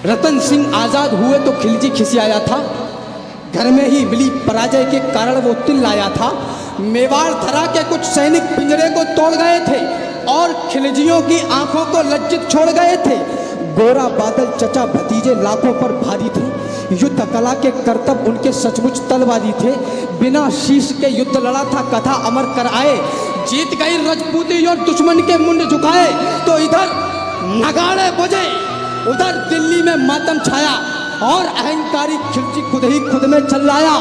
रतन सिंह आजाद हुए तो खिलजी खिसियाया था, घर में ही मिली पराजय के कारण वो तिल लाया था। मेवाड़ धरा के कुछ सैनिक पिंजरे को तोड़ गए थे और खिलजियों की आंखों को लज्जित छोड़ गए थे। गोरा बादल चचा भतीजे लाखों पर भारी थे, युद्ध कला के करतब उनके सचमुच तलवारी थे। बिना शीश के युद्ध लड़ा था, कथा अमर कर आए, जीत गई रजपूती और दुश्मन के मुंड झुकाए। तो इधर नगाड़े बजे, उधर दिल्ली में मातम छाया और अहंकारी खिलजी खुद ही खुद में चिल्लाया।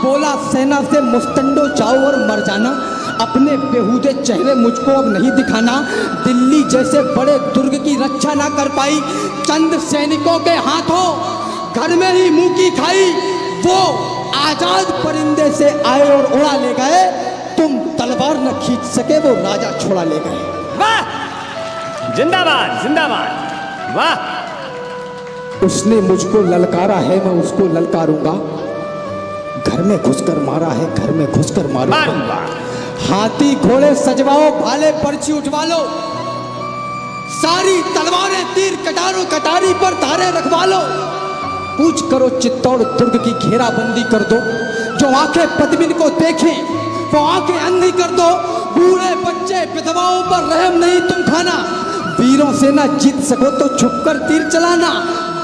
बोला सेना से मुस्तंडो जाओ और मर जाना, अपने बेहूदे चेहरे मुझको अब नहीं दिखाना। दिल्ली जैसे बड़े दुर्ग की रक्षा ना कर पाई चंद सैनिकों के हाथों, घर में ही मुंह की खाई। वो आजाद परिंदे से आए और उड़ा ले गए, तुम तलवार न खींच सके वो राजा छोड़ा ले गए। वाह, जिंदाबाद जिंदाबाद, वाह। उसने मुझको ललकारा है, मैं उसको ललकारूंगा। घर में घुसकर मारा है, घर में घुसकर मारूंगा। हाथी घोड़े सजवाओ, भाले पर्ची उठवा लो, सारी तलवारें तीर कटारो कटारी पर धारे रखवा लो। पूछ करो चित्तौड़ दुर्ग की घेराबंदी कर दो, जो आंखें पद्मिनी को देखें वो आंखें अंधी कर दो। बूढ़े बच्चे विधवाओं पर रहम नहीं तुम खाना, वीरों से ना जीत सको तो छुपकर तीर चलाना।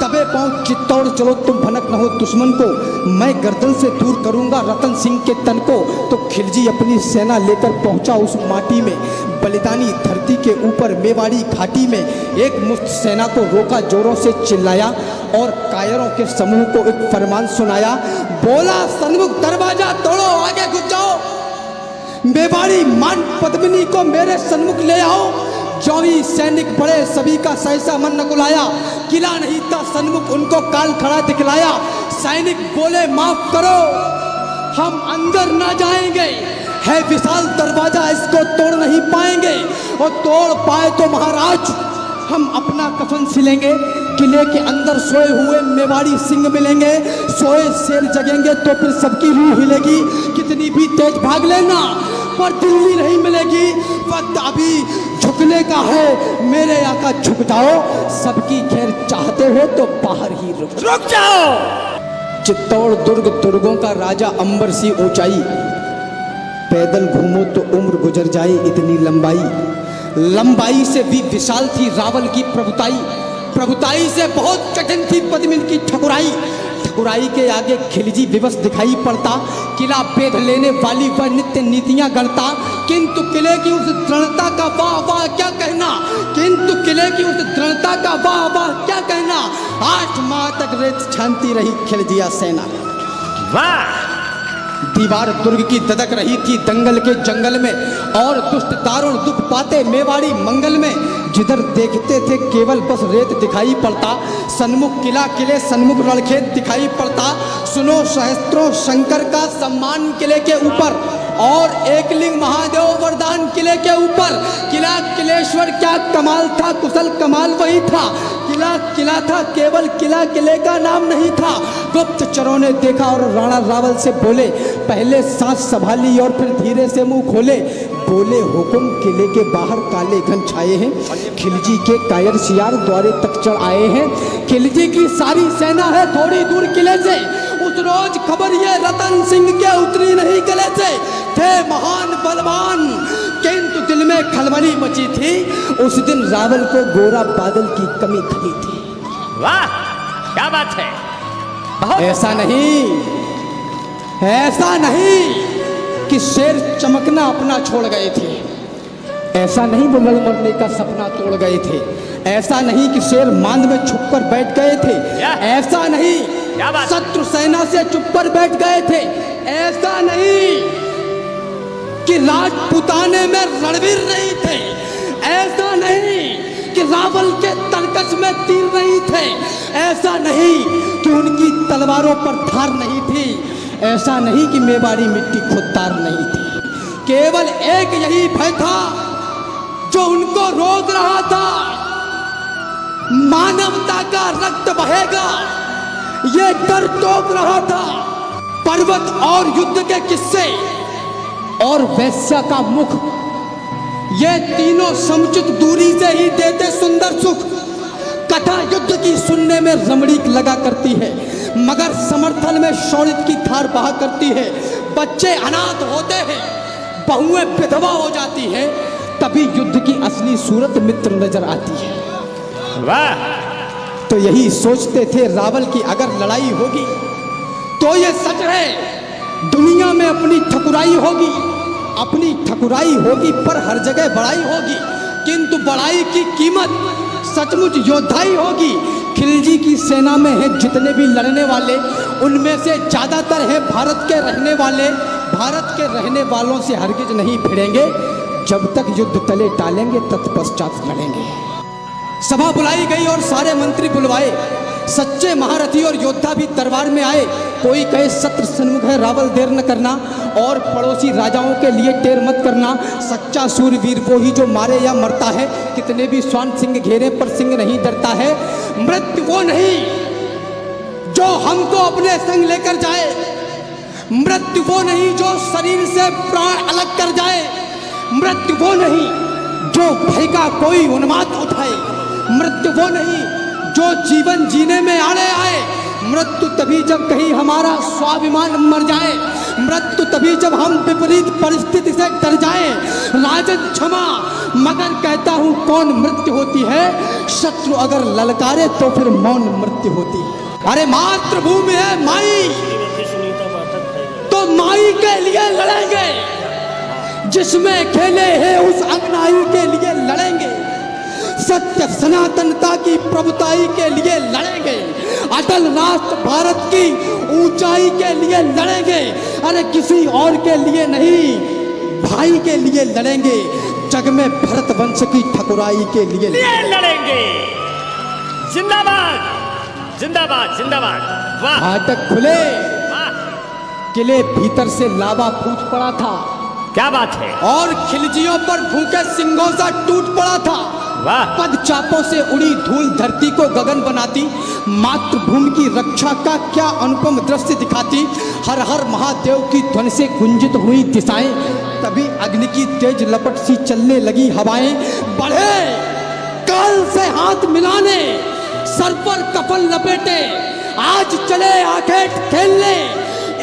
दबे पांव चित्तौड़ चलो तुम भनक न हो दुश्मन को, मैं गर्दन से दूर करूंगा रतन सिंह के तन को। तो खिलजी अपनी सेना लेकर पहुंचा उस माटी में, बलिदानी धरती के ऊपर मेवाड़ी घाटी में। एक मुफ्त सेना को रोका, जोरों से चिल्लाया और कायरों के समूह को एक फरमान सुनाया। बोला सन्मुख दरवाजा तोड़ो, आगे घुस जाओ, मेवाड़ी मान पद्मिनी को मेरे सन्मुख ले आओ। जो ही सैनिक बड़े सभी का सहसा मन न गुलाया, किला नहीं था सन्मुख उनको काल खड़ा दिखलाया। सैनिक बोले माफ करो हम अंदर ना जाएंगे, है विशाल दरवाजा इसको तोड़ नहीं पाएंगे, और तोड़ पाए तो महाराज हम अपना कफन सिलेंगे। किले के अंदर सोए हुए मेवाड़ी सिंह मिलेंगे, सोए शेर जगेंगे तो फिर सबकी रूह हिलेगी। कितनी भी तेज भाग लेना पर दिल्ली नहीं मिलेगी, वक्त अभी झुकने का है, मेरे आका झुक जाओ। सबकी खैर चाहते हो तो बाहर ही रुक जाओ। चित्तौड़ दुर्ग दुर्गों का राजा, अंबर सी ऊंचाई, पैदल घूमो तो उम्र गुजर जाए इतनी लंबाई। लंबाई से भी विशाल थी रावल की प्रभुताई, प्रभुताई से बहुत कठिन थी पद्मिनी की ठकुराई। ठकुराई के आगे खिलजी विवश दिखाई पड़ता, किला बेध लेने वाली वह नित्य नीतियां गढ़ता। किंतु किले की उस दृढ़ता का वाह वाह क्या कहना, किंतु किले की उस दृढ़ता का वाह वाह क्या कहना। 8 माह तक रेत छानती रही खिलजिया सेना। वाह। दीवार दुर्ग की ददक रही थी दंगल के जंगल में, और दुष्ट दारुण दुख पाते मेवाड़ी मंगल में। जिधर देखते थे केवल बस रेत दिखाई पड़ता, सन्मुख किला किले सन्मुख रणखेत दिखाई पड़ता। सुनो सहस्त्रों शंकर का सम्मान किले के ऊपर, और एकलिंग महादेव वरदान किले के ऊपर। किला किलेश्वर क्या कमाल था, कुशल कमाल वही था। किला किला था, केवल किला किले का नाम नहीं था। गुप्तचरों ने देखा और राणा रावल से बोले, पहले सांस संभाली और फिर धीरे से मुंह खोले। बोले हुकुम, किले के बाहर काले घन छाए हैं, खिलजी के कायर सियार द्वारे तक चढ़ आए हैं। खिलजी की सारी सेना है थोड़ी दूर किले से। उस रोज खबर ये रतन सिंह के उतरी नहीं गले से। थे महान बलवान किंतु दिल में खलबली मची थी, उस दिन रावल को गोरा बादल की कमी खली थी। वाह क्या बात है। बहुत ऐसा नहीं, ऐसा नहीं कि शेर चमकना अपना छोड़ गए थे, ऐसा नहीं वो लड़ मरने का सपना तोड़ गए थे, ऐसा नहीं कि शेर मांद में छुपकर बैठ गए थे, ऐसा नहीं शत्रु सेना से चुपकर बैठ गए थे, ऐसा नहीं कि राजपुताने में रणवीर नहीं थे, ऐसा नहीं कि रावल के तर्कस में तीर नहीं थे, ऐसा नहीं कि उनकी तलवारों पर धार नहीं थी, ऐसा नहीं कि मेवाड़ी मिट्टी खुददार नहीं थी। केवल एक यही भय था जो उनको रोक रहा था, मानवता का रक्त बहेगा, ये डर टोक रहा था। पर्वत और युद्ध के किस्से और वैश्या का मुख, ये तीनों समुचित दूरी से ही देते सुंदर सुख। कथा युद्ध की सुनने में रमणीक लगा करती है, मगर समर्थन में शौर्य की धार बहा करती है। बच्चे अनाथ होते हैं, बहुएं विधवा हो जाती हैं, तभी युद्ध की असली सूरत मित्र नजर आती है। वाह! तो यही सोचते थे रावल की अगर लड़ाई होगी तो ये सच है दुनिया में अपनी ठकुराई होगी, अपनी ठकुराई होगी पर हर जगह बड़ाई होगी, किंतु बड़ाई की कीमत सचमुच योद्धाई होगी। खिलजी की सेना में है जितने भी लड़ने वाले, उनमें से ज्यादातर है भारत के रहने वाले। भारत के रहने वालों से हरगिज नहीं भिड़ेंगे, जब तक युद्ध तले टालेंगे तत्पश्चात लड़ेंगे। सभा बुलाई गई और सारे मंत्री बुलवाए, सच्चे महारथी और योद्धा भी दरबार में आए। कोई कहे सत्र सन्मुख है रावल, देर न करना, और पड़ोसी राजाओं के लिए टेर मत करना। सच्चा सूरवीर वो ही जो मारे या मरता है, कितने भी स्वान सिंह घेरे पर सिंह नहीं डरता है। मृत्यु वो नहीं जो हमको अपने संग लेकर जाए, मृत्यु वो नहीं जो शरीर से प्राण अलग कर जाए, मृत्यु वो नहीं जो भय का कोई उन्माद उठाए, मृत्यु वो नहीं जो जीवन जीने में आड़े आए। मृत्यु तभी जब कहीं हमारा स्वाभिमान मर जाए, मृत्यु तभी जब हम विपरीत परिस्थिति से डर जाए। राजन क्षमा, मगर कहता हूं कौन मृत्यु होती है, शत्रु अगर ललकारे तो फिर मौन मृत्यु होती है। अरे मातृभूमि है माई, तो माई के लिए लड़ेंगे, जिसमें खेले हैं उस अंगनाई के लिए लड़ेंगे, सत्य सनातनता की प्रभुताई के लिए लड़ेंगे, अटल राष्ट्र भारत की ऊंचाई के लिए लड़ेंगे। अरे किसी और के लिए नहीं, भाई के लिए लड़ेंगे, जग में भरत वंश की ठकुराई के लिए लड़ेंगे। जिंदाबाद जिंदाबाद जिंदाबाद। वाह! फाटक खुले, वाह! किले भीतर से लावा फूट पड़ा था, क्या बात है। और खिलजियों पर भूखे सिंगों सा टूट पड़ा था। वाह! पद चापों से उड़ी धूल धरती को गगन बनाती, मातृभूमि की रक्षा का क्या अनुपम दृश्य दिखाती। हर हर महादेव की ध्वनि से गुंजित हुई दिशाएं, तभी अग्नि की तेज लपट सी चलने लगी हवाएं। बढ़े काल से हाथ मिलाने, सर पर कफन लपेटे, आज चले आखेट खेलने,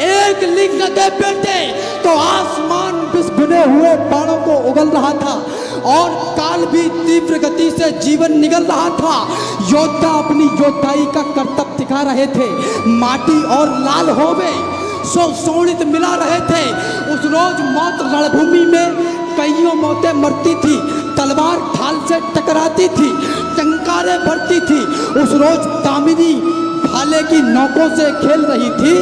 एक लिंग न दे बेटे। तो आसमान बिस्कुने हुए बाणों को उगल रहा था, और काल भी तीव्र गति से जीवन निगल रहा था। योद्धा अपनी योद्धाई का कर्तव्य दिखा रहे थे, माटी और लाल होवे सो सोनित मिला रहे थे। उस रोज मौत रणभूमि में कईयों मौतें मरती थी, तलवार ढाल से टकराती थी, टंकारे भरती थी। उस रोज दामिनी भाले की नौकों से खेल रही थी,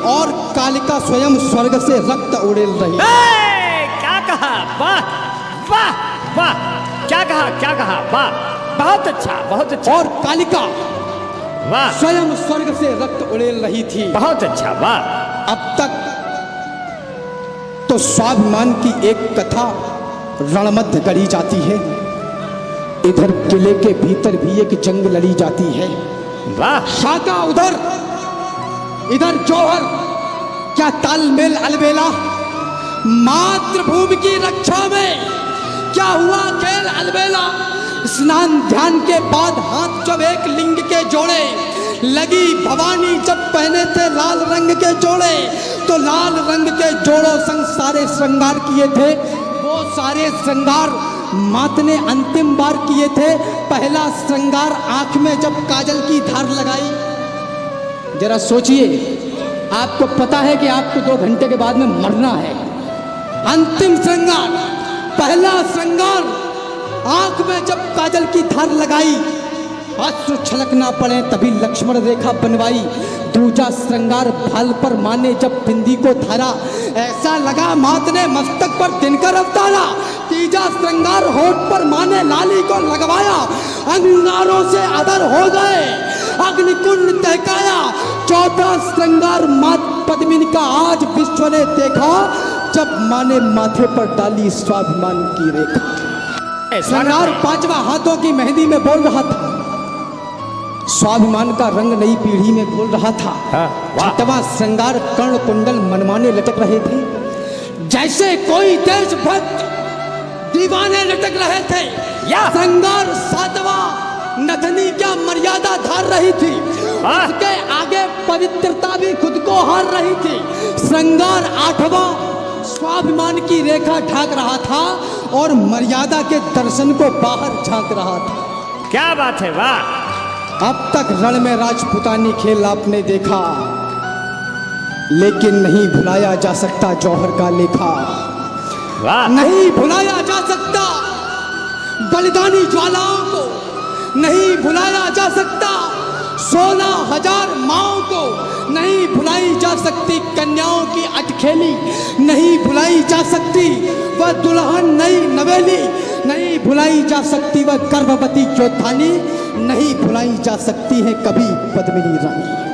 और कालिका स्वयं स्वर्ग से रक्त उड़ेल रही। क्या कहा, वाह वाह वाह! क्या कहा, वाह! बहुत अच्छा, बहुत अच्छा। और कालिका वाह! स्वयं स्वर्ग से रक्त उड़ेल रही थी। बहुत अच्छा, वाह! अब तक तो स्वाभिमान की एक कथा रणमध्य गढ़ी जाती है, इधर किले के भीतर भी एक जंग लड़ी जाती है। वाह! शाका उधर, इधर जौहर, क्या तालमेल अलबेला। मातृभूमि की रक्षा में क्या हुआ खेल अलबेला। स्नान ध्यान के बाद हाथ जब एक लिंग के जोड़े, लगी भवानी जब पहने थे लाल रंग के जोड़े, तो लाल रंग के जोड़ों संग सारे श्रृंगार किए थे। वो सारे श्रृंगार मात ने अंतिम बार किए थे। पहला श्रृंगार आंख में जब काजल की धार लगाई। जरा सोचिए, आपको पता है कि आपको 2 घंटे के बाद में मरना है। अंतिम श्रृंगार, पहला श्रृंगार, आंख में जब काजल की धार लगाई, अश्रु छलक ना पड़े तभी लक्ष्मण रेखा बनवाई। दूजा श्रृंगार भाल पर माने जब बिंदी को धारा, ऐसा लगा मात ने मस्तक पर दिनकर अवतारा। तीजा श्रृंगार होठ पर माने लाली को लगवाया, अंगारों से अदर हो गए, अग्निकुंड दहकाया। चौथा श्रृंगार मात पद्मिनी का आज विश्व ने देखा, जब माने माथे पर डाली स्वाभिमान की रेखा। श्रृंगार पांचवा हाथों की मेहंदी में बोल रहा था, स्वाभिमान का रंग नई पीढ़ी में बोल रहा था। छठवां श्रृंगार कर्ण कुंडल मनमाने लटक रहे थे, जैसे कोई देशभक्त दीवाने लटक रहे थे। श्रृंगार सातवां नथनी क्या मर्यादा धार रही थी, उसके आगे पवित्रता भी खुद को हार रही थी। श्रृंगार आठवां स्वाभिमान की रेखा ढाक रहा था और मर्यादा के दर्शन को बाहर झांक रहा था। क्या बात है, वाह। अब तक रण में राजपुतानी खेल आपने देखा, लेकिन नहीं भुलाया जा सकता जौहर का लेखा। वाह। नहीं भुलाया जा सकता बलिदानी ज्वालाओं को, नहीं भुलाया जा सकता 16,000 माओं को, नहीं भुलाई जा सकती कन्याओं की अटखेली, नहीं भुलाई जा सकती वह दुल्हन नई नवेली, नहीं भुलाई जा सकती वह गर्भवती योद्धानी, नहीं भुलाई जा सकती है कभी पद्मिनी रानी।